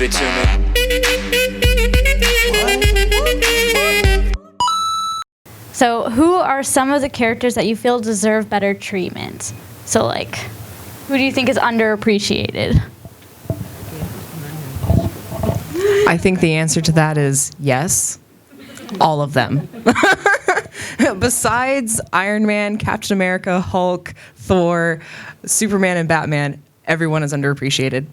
Put it to me. So who are some of the characters that you feel deserve better treatment? So like, who do you think is underappreciated? I think the answer to that is yes, all of them. Besides Iron Man, Captain America, Hulk, Thor, Superman, and Batman, everyone is underappreciated.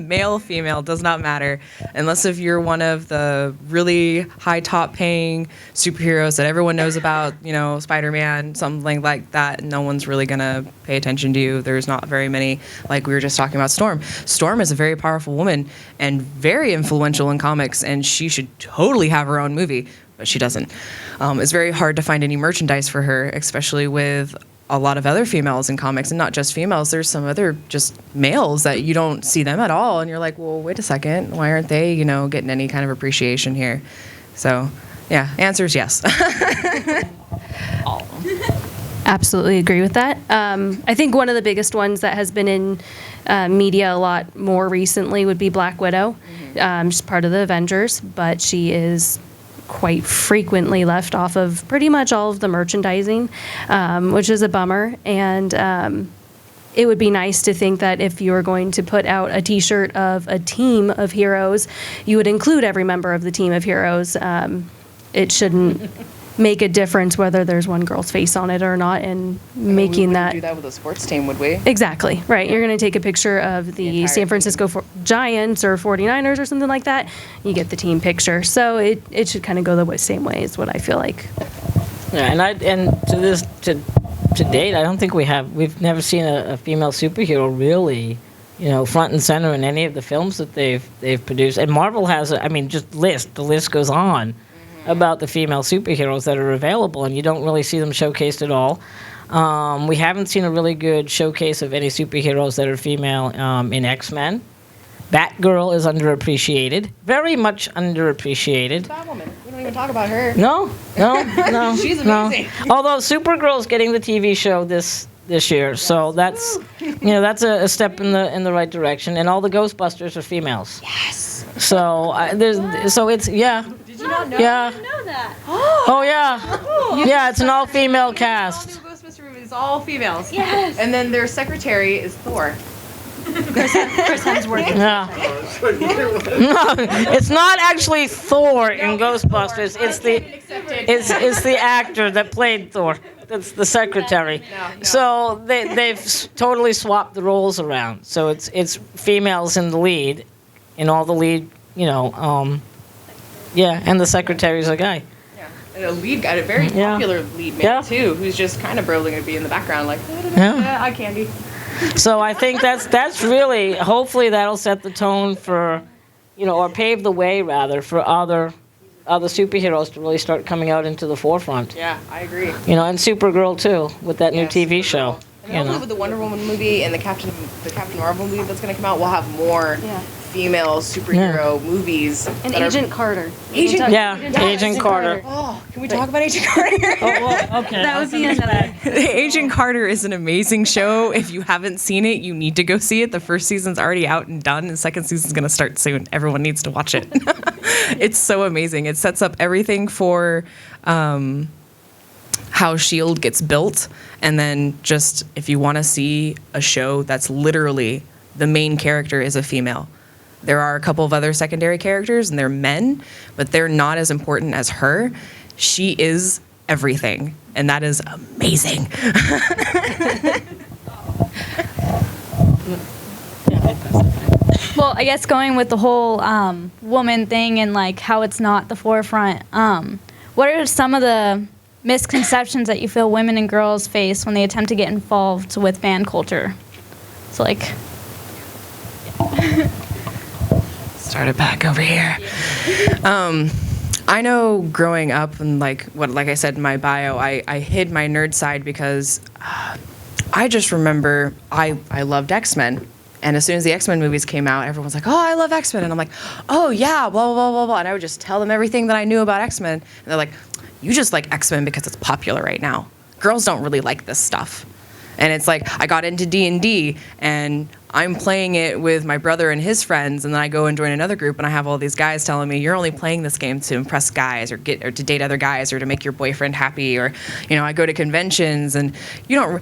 Male, female, does not matter. Unless if you're one of the really high top paying superheroes that everyone knows about, you know, Spider-Man, something like that, no one's really gonna pay attention to you. There's not very many, like we were just talking about Storm. Storm is a very powerful woman and very influential in comics, and she should totally have her own movie, but she doesn't. It's very hard to find any merchandise for her, especially with a lot of other females in comics, and not just females. There's some other just males that you don't see them at all, and you're like, well, wait a second, why aren't they, you know, getting any kind of appreciation here? So, yeah, answer is yes. Absolutely agree with that. I think one of the biggest ones that has been in media a lot more recently would be Black Widow. She's part of the Avengers, but she is quite frequently left off of pretty much all of the merchandising, which is a bummer. And it would be nice to think that if you were going to put out a T-shirt of a team of heroes, you would include every member of the team of heroes. It shouldn't make a difference whether there's one girl's face on it or not, and making that. We wouldn't do that with a sports team, would we? Exactly, right. You're going to take a picture of the San Francisco Giants or 49ers or something like that. You get the team picture. So it should kind of go the same way is what I feel like. Yeah, and to date, I don't think we've never seen a female superhero really, you know, front and center in any of the films that they've produced. And Marvel has, the list goes on about the female superheroes that are available, and you don't really see them showcased at all. We haven't seen a really good showcase of any superheroes that are female in X-Men. Batgirl is underappreciated, very much underappreciated. Batwoman. We don't even talk about her. No. She's amazing. No. Although Supergirl's getting the TV show this year, so that's that's a step in the right direction. And all the Ghostbusters are females. Yes. So it's yeah. Did you not know? Yeah. I didn't know that. Oh yeah. Yeah, it's an all-female cast. All new Ghostbuster movies, all females. Yes. And then their secretary is Thor. Chris Hemsworth. Yeah. No, it's not actually Thor in Ghostbusters. It's the actor that played Thor. That's the secretary. No. So they've totally swapped the roles around. So it's females in the lead, in all the lead, and the secretary's a guy. Yeah. And a lead guy, a very popular lead man too, who's just kind of barely going to be in the background, like eye candy. So I think that's really, hopefully that'll set the tone for, or pave the way rather for other superheroes to really start coming out into the forefront. Yeah, I agree. And Supergirl too, with that new TV show. And hopefully with the Wonder Woman movie and the Captain Marvel movie that's going to come out, we'll have more female superhero movies. And Agent Carter. Agent Carter. Oh, can we talk about Agent Carter? Okay. That was the end of that. Agent Carter is an amazing show. If you haven't seen it, you need to go see it. The first season's already out and done, and the second season's going to start soon. Everyone needs to watch it. It's so amazing. It sets up everything for how S.H.I.E.L.D. gets built, and then just if you want to see a show that's literally the main character is a female. There are a couple of other secondary characters, and they're men, but they're not as important as her. She is everything, and that is amazing. Well, I guess going with the whole woman thing and like how it's not the forefront, what are some of the misconceptions that you feel women and girls face when they attempt to get involved with fan culture? So like... Start it back over here. I know growing up and like I said in my bio, I hid my nerd side because I just remember I loved X-Men. And as soon as the X-Men movies came out, everyone's like, oh, I love X-Men. And I'm like, oh, yeah, blah, blah, blah, blah. And I would just tell them everything that I knew about X-Men. And they're like, you just like X-Men because it's popular right now. Girls don't really like this stuff. And it's like, I got into D&D, and I'm playing it with my brother and his friends, and then I go and join another group, and I have all these guys telling me, you're only playing this game to impress guys or to date other guys or to make your boyfriend happy. Or, I go to conventions, and you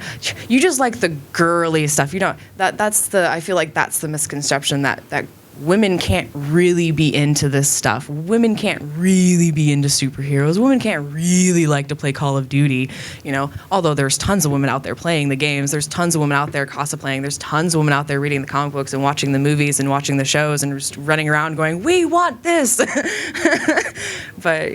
just like the girly stuff. I feel like that's the misconception that women can't really be into this stuff. Women can't really be into superheroes. Women can't really like to play Call of Duty, although there's tons of women out there playing the games. There's tons of women out there cosplaying. There's tons of women out there reading the comic books and watching the movies and watching the shows and just running around going, we want this. But,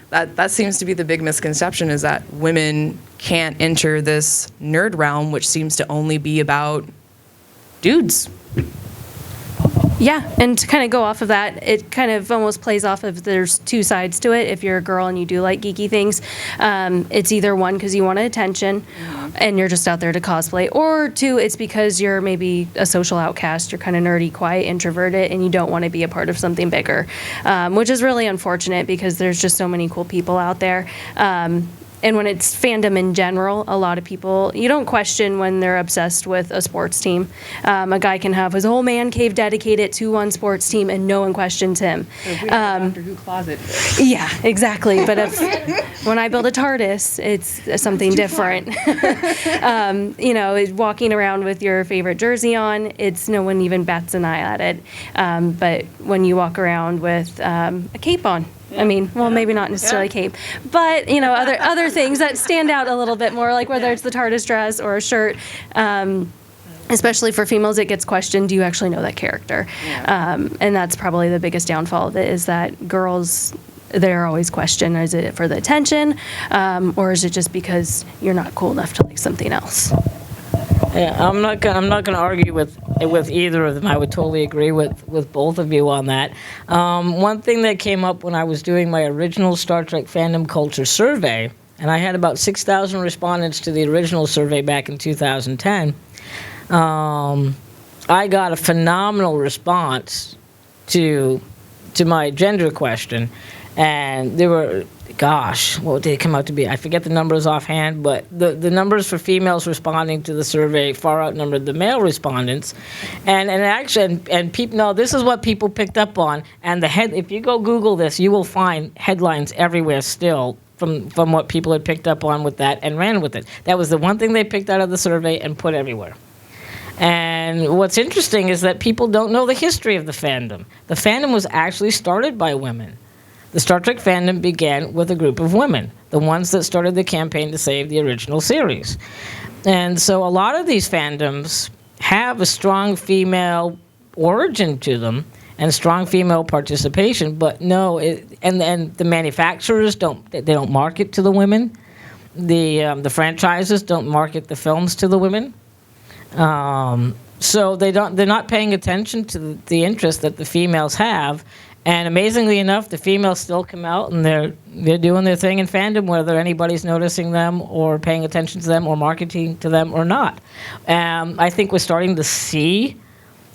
that seems to be the big misconception, is that women can't enter this nerd realm, which seems to only be about dudes. Yeah, and to kind of go off of that, it kind of almost plays off of, there's two sides to it. If you're a girl and you do like geeky things, it's either one, because you want attention and you're just out there to cosplay, or two, it's because you're maybe a social outcast, you're kind of nerdy, quiet, introverted, and you don't want to be a part of something bigger, which is really unfortunate because there's just so many cool people out there. And when it's fandom in general, a lot of people, you don't question when they're obsessed with a sports team. A guy can have his whole man cave dedicated to one sports team and no one questions him. If we have a Doctor Who closet. Yeah, exactly. But when I build a TARDIS, it's something different. Walking around with your favorite jersey on, no one even bats an eye at it. But when you walk around with a cape on, maybe not necessarily cape, but other things that stand out a little bit more, like whether it's the TARDIS dress or a shirt. Especially for females, it gets questioned, do you actually know that character? Yeah. And that's probably the biggest downfall of it, is that girls, they're always questioned, is it for the attention, or is it just because you're not cool enough to like something else? Yeah, I'm not gonna argue with either of them. I would totally agree with both of you on that. One thing that came up when I was doing my original Star Trek fandom culture survey, and I had about 6,000 respondents to the original survey back in 2010. I got a phenomenal response to my gender question, and there were, what did it come out to be? I forget the numbers offhand, but the numbers for females responding to the survey far outnumbered the male respondents. And people, no, this is what people picked up on. And if you go Google this, you will find headlines everywhere still from what people had picked up on with that and ran with it. That was the one thing they picked out of the survey and put everywhere. And what's interesting is that people don't know the history of the fandom. The fandom was actually started by women. The Star Trek fandom began with a group of women, the ones that started the campaign to save the original series. And so a lot of these fandoms have a strong female origin to them and strong female participation, but and the manufacturers don't market to the women. The franchises don't market the films to the women. So they're not paying attention to the interest that the females have. And amazingly enough, the females still come out and they're doing their thing in fandom, whether anybody's noticing them or paying attention to them or marketing to them or not. I think we're starting to see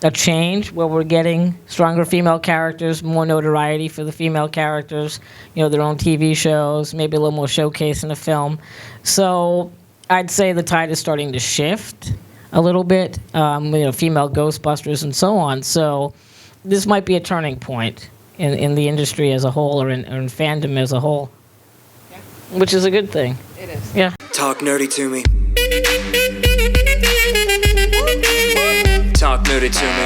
a change where we're getting stronger female characters, more notoriety for the female characters, their own TV shows, maybe a little more showcase in a film. So I'd say the tide is starting to shift a little bit, female Ghostbusters and so on. So this might be a turning point in the industry as a whole, or in fandom as a whole, which is a good thing. It is. Yeah. Talk nerdy to me. Talk nerdy to me.